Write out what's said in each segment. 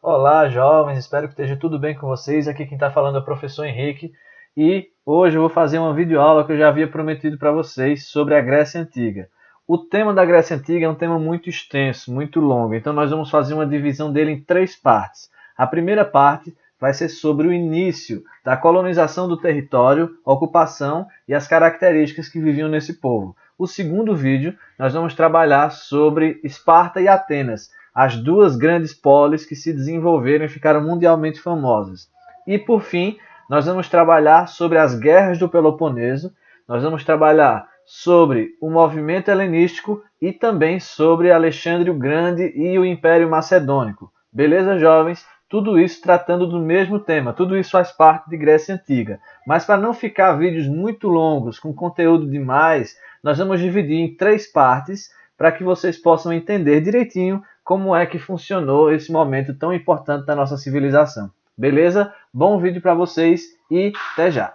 Olá, jovens, espero que esteja tudo bem com vocês. Aqui quem está falando é o professor Henrique e hoje eu vou fazer uma videoaula que eu já havia prometido para vocês sobre a Grécia Antiga. O tema da Grécia Antiga é um tema muito extenso, muito longo, então nós vamos fazer uma divisão dele em três partes. A primeira parte vai ser sobre o início da colonização do território, ocupação e as características que viviam nesse povo. O segundo vídeo nós vamos trabalhar sobre Esparta e Atenas, as duas grandes polis que se desenvolveram e ficaram mundialmente famosas. E por fim, nós vamos trabalhar sobre as guerras do Peloponeso, nós vamos trabalhar sobre o movimento helenístico e também sobre Alexandre o Grande e o Império Macedônico. Beleza, jovens? Tudo isso tratando do mesmo tema, tudo isso faz parte de Grécia Antiga. Mas para não ficar vídeos muito longos, com conteúdo demais, nós vamos dividir em três partes para que vocês possam entender direitinho como é que funcionou esse momento tão importante da nossa civilização. Beleza? Bom vídeo para vocês e até já!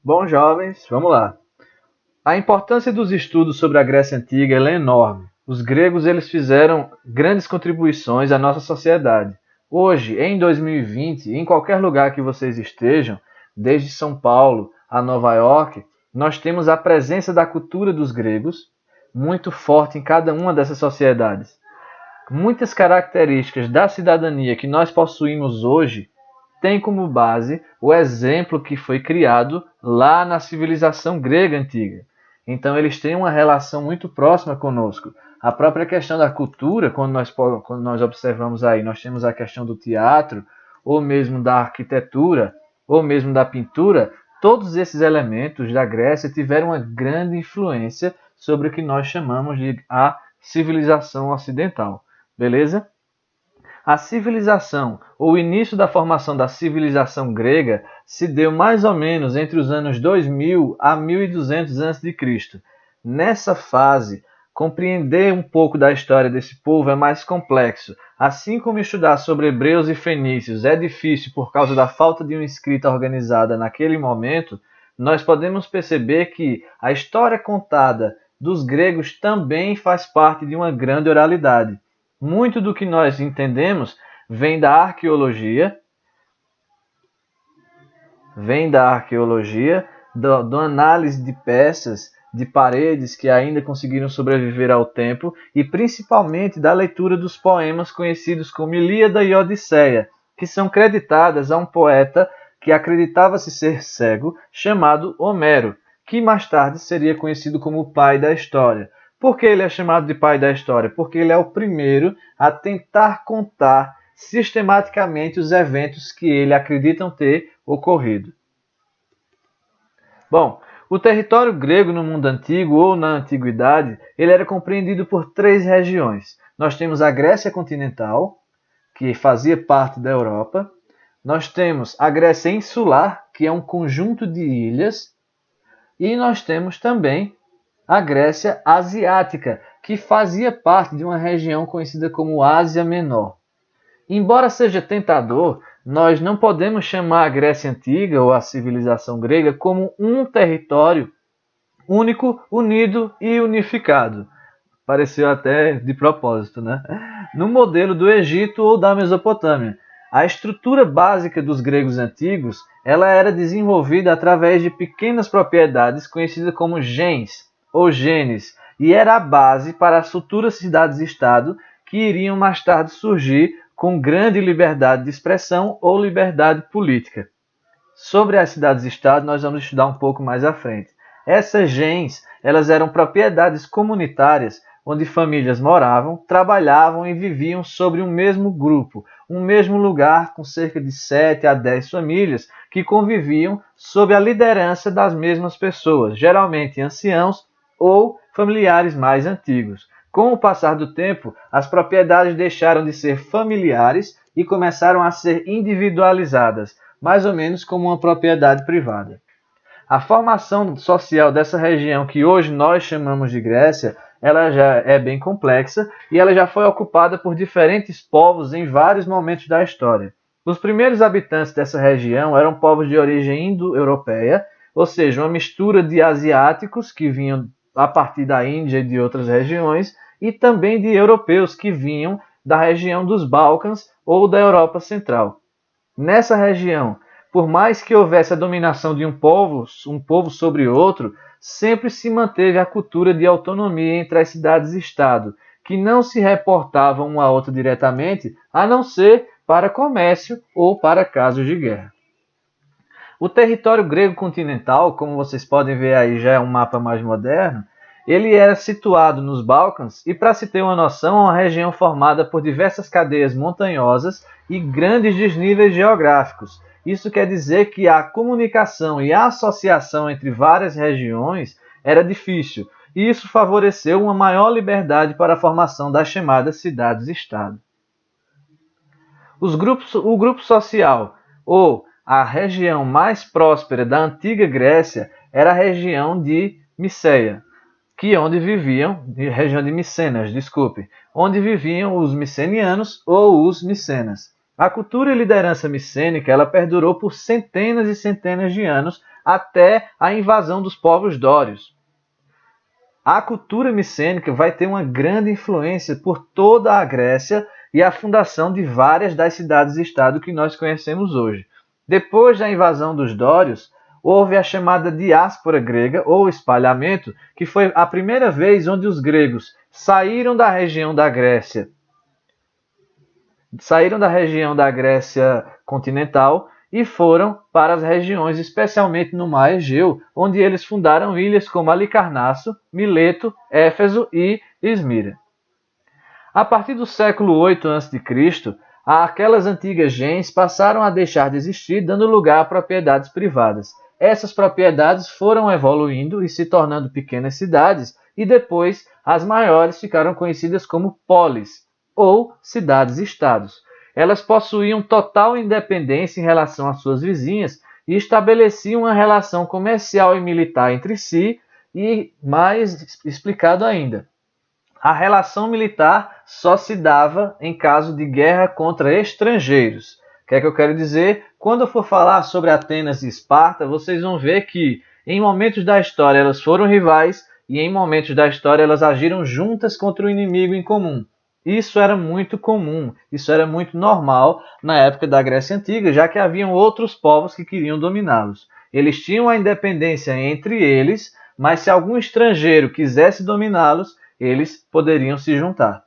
Bom, jovens, vamos lá. A importância dos estudos sobre a Grécia Antiga é enorme. Os gregos eles fizeram grandes contribuições à nossa sociedade. Hoje, em 2020, em qualquer lugar que vocês estejam, desde São Paulo a Nova York, nós temos a presença da cultura dos gregos muito forte em cada uma dessas sociedades. Muitas características da cidadania que nós possuímos hoje têm como base o exemplo que foi criado lá na civilização grega antiga. Então eles têm uma relação muito próxima conosco. A própria questão da cultura, quando nós observamos aí, nós temos a questão do teatro, ou mesmo da arquitetura, ou mesmo da pintura, todos esses elementos da Grécia tiveram uma grande influência sobre o que nós chamamos de a civilização ocidental. Beleza? A civilização, ou o início da formação da civilização grega, se deu mais ou menos entre os anos 2000 a 1200 a.C. Nessa fase, compreender um pouco da história desse povo é mais complexo. Assim como estudar sobre hebreus e fenícios é difícil por causa da falta de uma escrita organizada naquele momento, nós podemos perceber que a história contada dos gregos também faz parte de uma grande oralidade. Muito do que nós entendemos vem da arqueologia, da análise de peças, de paredes que ainda conseguiram sobreviver ao tempo e principalmente da leitura dos poemas conhecidos como Ilíada e Odisseia, que são creditadas a um poeta que acreditava-se ser cego, chamado Homero, que mais tarde seria conhecido como o pai da história. Por que ele é chamado de pai da história? Porque ele é o primeiro a tentar contar sistematicamente os eventos que ele acredita ter ocorrido. Bom, o território grego no mundo antigo ou na antiguidade, ele era compreendido por três regiões. Nós temos a Grécia continental, que fazia parte da Europa. Nós temos a Grécia insular, que é um conjunto de ilhas. E nós temos também a Grécia asiática, que fazia parte de uma região conhecida como Ásia Menor. Embora seja tentador, nós não podemos chamar a Grécia Antiga ou a civilização grega como um território único, unido e unificado. Pareceu até de propósito, né? No modelo do Egito ou da Mesopotâmia. A estrutura básica dos gregos antigos ela era desenvolvida através de pequenas propriedades conhecidas como gens ou genes, e era a base para as futuras cidades-estado que iriam mais tarde surgir com grande liberdade de expressão ou liberdade política. Sobre as cidades-estado nós vamos estudar um pouco mais à frente. Essas gens elas eram propriedades comunitárias onde famílias moravam, trabalhavam e viviam sobre um mesmo grupo, um mesmo lugar com cerca de 7 a 10 famílias que conviviam sob a liderança das mesmas pessoas, geralmente anciãos ou familiares mais antigos. Com o passar do tempo, as propriedades deixaram de ser familiares e começaram a ser individualizadas, mais ou menos como uma propriedade privada. A formação social dessa região que hoje nós chamamos de Grécia, ela já é bem complexa e ela já foi ocupada por diferentes povos em vários momentos da história. Os primeiros habitantes dessa região eram povos de origem indo-europeia, ou seja, uma mistura de asiáticos que vinham a partir da Índia e de outras regiões, e também de europeus que vinham da região dos Balcãs ou da Europa Central. Nessa região, por mais que houvesse a dominação de um povo sobre outro, sempre se manteve a cultura de autonomia entre as cidades-estado, que não se reportavam uma a outra diretamente, a não ser para comércio ou para casos de guerra. O território grego continental, como vocês podem ver aí, já é um mapa mais moderno, ele era situado nos Balcãs e, para se ter uma noção, é uma região formada por diversas cadeias montanhosas e grandes desníveis geográficos. Isso quer dizer que a comunicação e a associação entre várias regiões era difícil, e isso favoreceu uma maior liberdade para a formação das chamadas cidades-estado. O grupo social, ou a região mais próspera da antiga Grécia, era a região de Miceia, região de Micenas, onde viviam os micenianos ou os micenas. A cultura e liderança micênica ela perdurou por centenas e centenas de anos até a invasão dos povos dórios. A cultura micênica vai ter uma grande influência por toda a Grécia e a fundação de várias das cidades-estado que nós conhecemos hoje. Depois da invasão dos dórios, houve a chamada diáspora grega, ou espalhamento, que foi a primeira vez onde os gregos saíram da região da Grécia continental e foram para as regiões, especialmente no mar Egeu, onde eles fundaram ilhas como Halicarnasso, Mileto, Éfeso e Esmira. A partir do século 8 a.C., aquelas antigas gens passaram a deixar de existir, dando lugar a propriedades privadas. Essas propriedades foram evoluindo e se tornando pequenas cidades, e depois as maiores ficaram conhecidas como polis, ou cidades-estados. Elas possuíam total independência em relação às suas vizinhas e estabeleciam uma relação comercial e militar entre si, e, mais explicado ainda, a relação militar só se dava em caso de guerra contra estrangeiros. O que é que eu quero dizer? Quando eu for falar sobre Atenas e Esparta, vocês vão ver que em momentos da história elas foram rivais e em momentos da história elas agiram juntas contra o inimigo em comum. Isso era muito comum, isso era muito normal na época da Grécia Antiga, já que haviam outros povos que queriam dominá-los. Eles tinham a independência entre eles, mas se algum estrangeiro quisesse dominá-los, eles poderiam se juntar.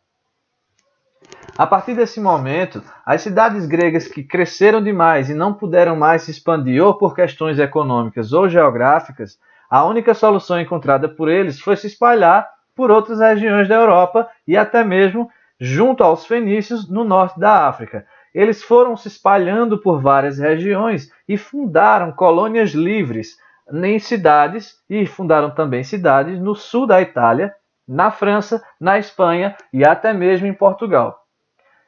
A partir desse momento, as cidades gregas que cresceram demais e não puderam mais se expandir ou por questões econômicas ou geográficas, a única solução encontrada por eles foi se espalhar por outras regiões da Europa e até mesmo junto aos fenícios no norte da África. Eles foram se espalhando por várias regiões e fundaram colônias livres em cidades, e fundaram também cidades no sul da Itália, na França, na Espanha e até mesmo em Portugal.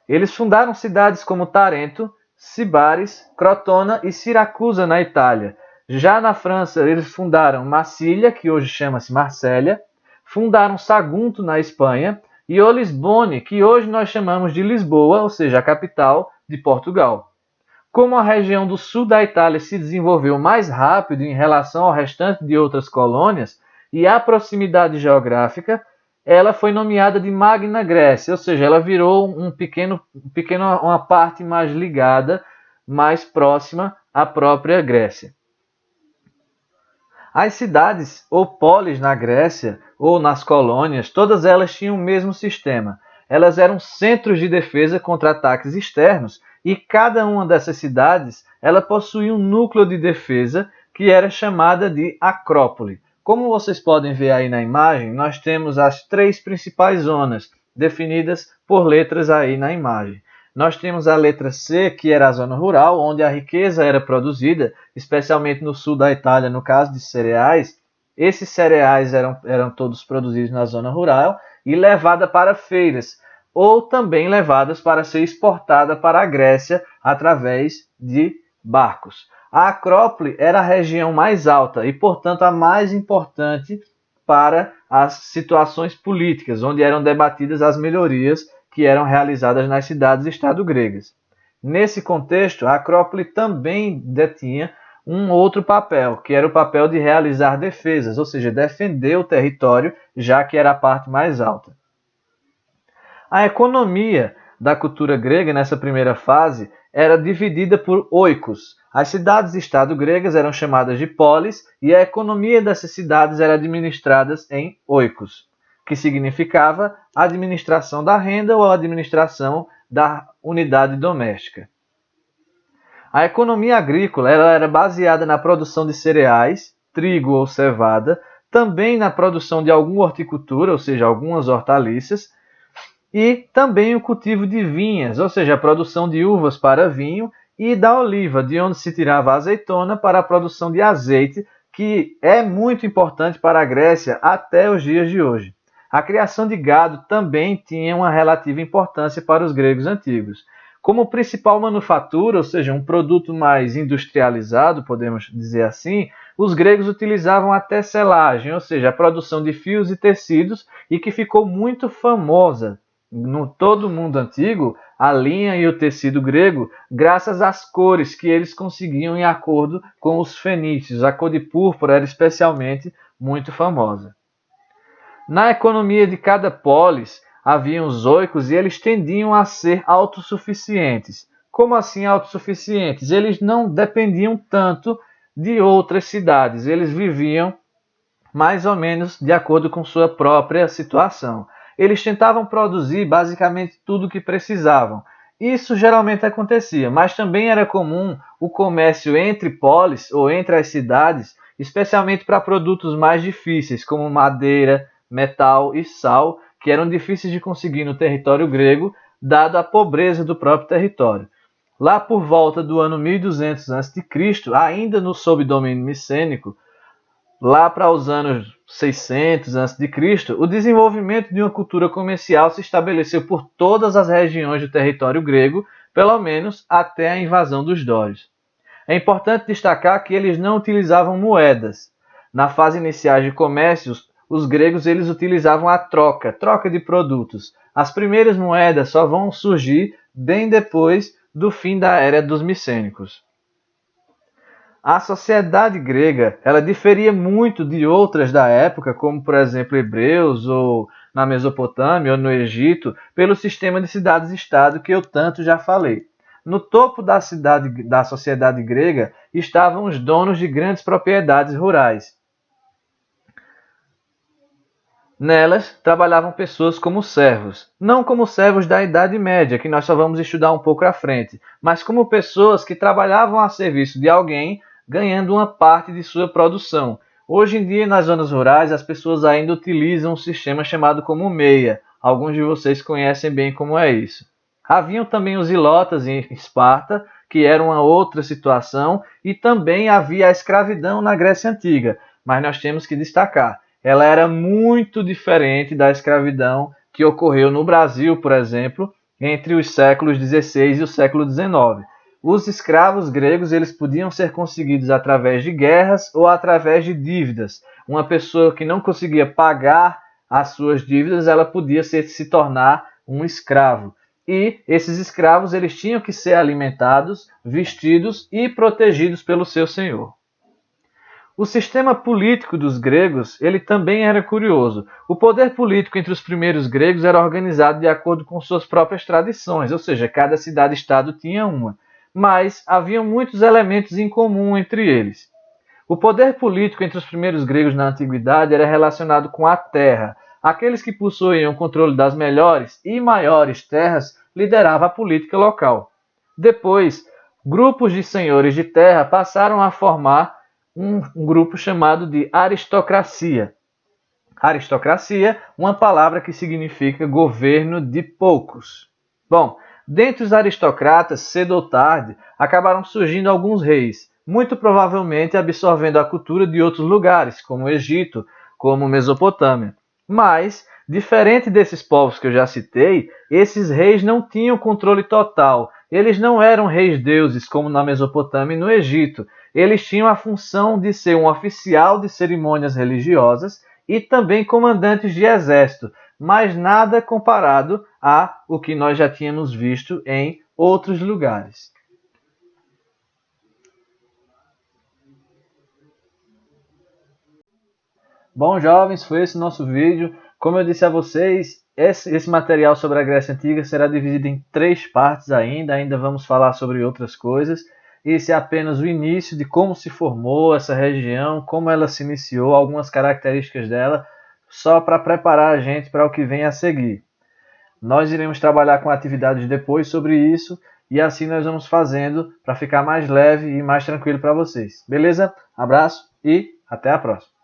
Eles fundaram cidades como Tarento, Sibaris, Crotona e Siracusa na Itália. Já na França, eles fundaram Massília, que hoje chama-se Marsella, fundaram Sagunto na Espanha e Olisbone, que hoje nós chamamos de Lisboa, ou seja, a capital de Portugal. Como a região do sul da Itália se desenvolveu mais rápido em relação ao restante de outras colônias e a proximidade geográfica, ela foi nomeada de Magna Grécia, ou seja, ela virou uma parte mais ligada, mais próxima à própria Grécia. As cidades ou polis na Grécia ou nas colônias, todas elas tinham o mesmo sistema. Elas eram centros de defesa contra ataques externos e cada uma dessas cidades ela possuía um núcleo de defesa que era chamada de acrópole. Como vocês podem ver aí na imagem, nós temos as três principais zonas definidas por letras aí na imagem. Nós temos a letra C, que era a zona rural, onde a riqueza era produzida, especialmente no sul da Itália, no caso de cereais. Esses cereais eram todos produzidos na zona rural e levada para feiras, ou também levadas para ser exportada para a Grécia através de barcos. A Acrópole era a região mais alta e, portanto, a mais importante para as situações políticas, onde eram debatidas as melhorias que eram realizadas nas cidades-estado gregas. Nesse contexto, a Acrópole também detinha um outro papel, que era o papel de realizar defesas, ou seja, defender o território, já que era a parte mais alta. A economia da cultura grega nessa primeira fase era dividida por oikos. As cidades-estado gregas eram chamadas de polis e a economia dessas cidades era administrada em oikos, que significava administração da renda ou administração da unidade doméstica. A economia agrícola ela era baseada na produção de cereais, trigo ou cevada, também na produção de alguma horticultura, ou seja, algumas hortaliças, e também o cultivo de vinhas, ou seja, a produção de uvas para vinho, e da oliva, de onde se tirava a azeitona para a produção de azeite, que é muito importante para a Grécia até os dias de hoje. A criação de gado também tinha uma relativa importância para os gregos antigos. Como principal manufatura, ou seja, um produto mais industrializado, podemos dizer assim, os gregos utilizavam a tecelagem, ou seja, a produção de fios e tecidos, e que ficou muito famosa no todo o mundo antigo, a linha e o tecido grego, graças às cores que eles conseguiam em acordo com os fenícios. A cor de púrpura era especialmente muito famosa. Na economia de cada polis, haviam os oicos e eles tendiam a ser autossuficientes. Como assim autossuficientes? Eles não dependiam tanto de outras cidades, eles viviam mais ou menos de acordo com sua própria situação. Eles tentavam produzir basicamente tudo o que precisavam. Isso geralmente acontecia, mas também era comum o comércio entre polis ou entre as cidades, especialmente para produtos mais difíceis, como madeira, metal e sal, que eram difíceis de conseguir no território grego, dado a pobreza do próprio território. Lá por volta do ano 1200 a.C., ainda sob domínio micênico, lá para os anos 600 a.C., o desenvolvimento de uma cultura comercial se estabeleceu por todas as regiões do território grego, pelo menos até a invasão dos dórios. É importante destacar que eles não utilizavam moedas. Na fase inicial de comércio, os gregos eles utilizavam a troca de produtos. As primeiras moedas só vão surgir bem depois do fim da era dos micênicos. A sociedade grega ela diferia muito de outras da época, como por exemplo hebreus ou na Mesopotâmia ou no Egito, pelo sistema de cidades-estado que eu tanto já falei. No topo da sociedade grega estavam os donos de grandes propriedades rurais. Nelas trabalhavam pessoas como servos, não como servos da Idade Média, que nós só vamos estudar um pouco à frente, mas como pessoas que trabalhavam a serviço de alguém, ganhando uma parte de sua produção. Hoje em dia, nas zonas rurais, as pessoas ainda utilizam um sistema chamado como meia. Alguns de vocês conhecem bem como é isso. Haviam também os ilotas em Esparta, que era uma outra situação, e também havia a escravidão na Grécia Antiga, mas nós temos que destacar. Ela era muito diferente da escravidão que ocorreu no Brasil, por exemplo, entre os séculos XVI e o século XIX. Os escravos gregos eles podiam ser conseguidos através de guerras ou através de dívidas. Uma pessoa que não conseguia pagar as suas dívidas, ela podia se tornar um escravo. E esses escravos eles tinham que ser alimentados, vestidos e protegidos pelo seu senhor. O sistema político dos gregos ele também era curioso. O poder político entre os primeiros gregos era organizado de acordo com suas próprias tradições, ou seja, cada cidade-estado tinha uma. Mas haviam muitos elementos em comum entre eles. O poder político entre os primeiros gregos na antiguidade era relacionado com a terra. Aqueles que possuíam o controle das melhores e maiores terras lideravam a política local. Depois, grupos de senhores de terra passaram a formar um grupo chamado de aristocracia. Aristocracia, uma palavra que significa governo de poucos. Bom, dentre os aristocratas, cedo ou tarde, acabaram surgindo alguns reis, muito provavelmente absorvendo a cultura de outros lugares, como o Egito, como Mesopotâmia. Mas, diferente desses povos que eu já citei, esses reis não tinham controle total. Eles não eram reis deuses, como na Mesopotâmia e no Egito. Eles tinham a função de ser um oficial de cerimônias religiosas e também comandantes de exército, mas nada comparado a o que nós já tínhamos visto em outros lugares. Bom, jovens, foi esse nosso vídeo. Como eu disse a vocês, esse material sobre a Grécia Antiga será dividido em 3 partes ainda vamos falar sobre outras coisas. Esse é apenas o início de como se formou essa região, como ela se iniciou, algumas características dela, só para preparar a gente para o que vem a seguir. Nós iremos trabalhar com atividades depois sobre isso, e assim nós vamos fazendo para ficar mais leve e mais tranquilo para vocês. Beleza? Abraço e até a próxima.